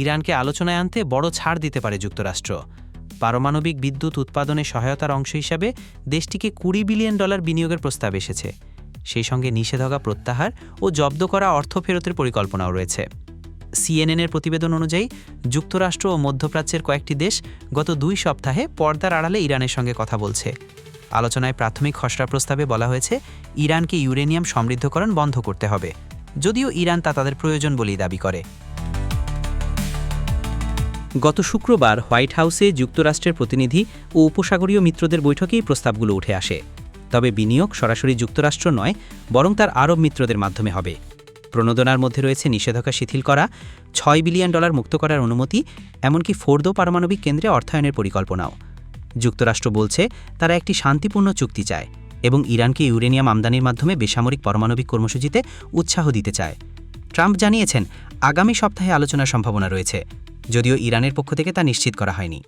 ইরানকে আলোচনায় আনতে বড় ছাড় দিতে পারে যুক্তরাষ্ট্র। পারমাণবিক বিদ্যুৎ উৎপাদনে সহায়তার অংশ হিসাবে দেশটিকে $20 বিলিয়ন বিনিয়োগের প্রস্তাব এসেছে। সেই সঙ্গে নিষেধাজ্ঞা প্রত্যাহার ও জব্দ করা অর্থ ফেরতের পরিকল্পনাও রয়েছে। সিএনএনের প্রতিবেদন অনুযায়ী যুক্তরাষ্ট্র ও মধ্যপ্রাচ্যের কয়েকটি দেশ গত 2 সপ্তাহে পর্দার আড়ালে ইরানের সঙ্গে কথা বলছে। আলোচনায় প্রাথমিক খসড়া প্রস্তাবে বলা হয়েছে ইরানকে ইউরেনিয়াম সমৃদ্ধকরণ বন্ধ করতে হবে, যদিও ইরান তা তাদের প্রয়োজন বলেই দাবি করে। গত শুক্রবার হোয়াইট হাউসে যুক্তরাষ্ট্রের প্রতিনিধি ও উপসাগরীয় মিত্রদের বৈঠকেই প্রস্তাবগুলো উঠে আসে। তবে বিনিয়োগ সরাসরি যুক্তরাষ্ট্র নয়, বরং তার আরব মিত্রদের মাধ্যমে হবে। প্রণোদনার মধ্যে রয়েছে নিষেধাজ্ঞা শিথিল করা, $6 বিলিয়ন মুক্ত করার অনুমতি, এমনকি ফোর্দো পারমাণবিক কেন্দ্রে অর্থায়নের পরিকল্পনাও। যুক্তরাষ্ট্র বলছে তারা একটি শান্তিপূর্ণ চুক্তি চায় এবং ইরানকে ইউরেনিয়াম আমদানির মাধ্যমে বেসামরিক পারমাণবিক কর্মসূচিতে উৎসাহ দিতে চায়। ট্রাম্প জানিয়েছেন আগামী সপ্তাহে আলোচনার সম্ভাবনা রয়েছে, যদিও ইরানের পক্ষ থেকে তা নিশ্চিত করা হয়নি।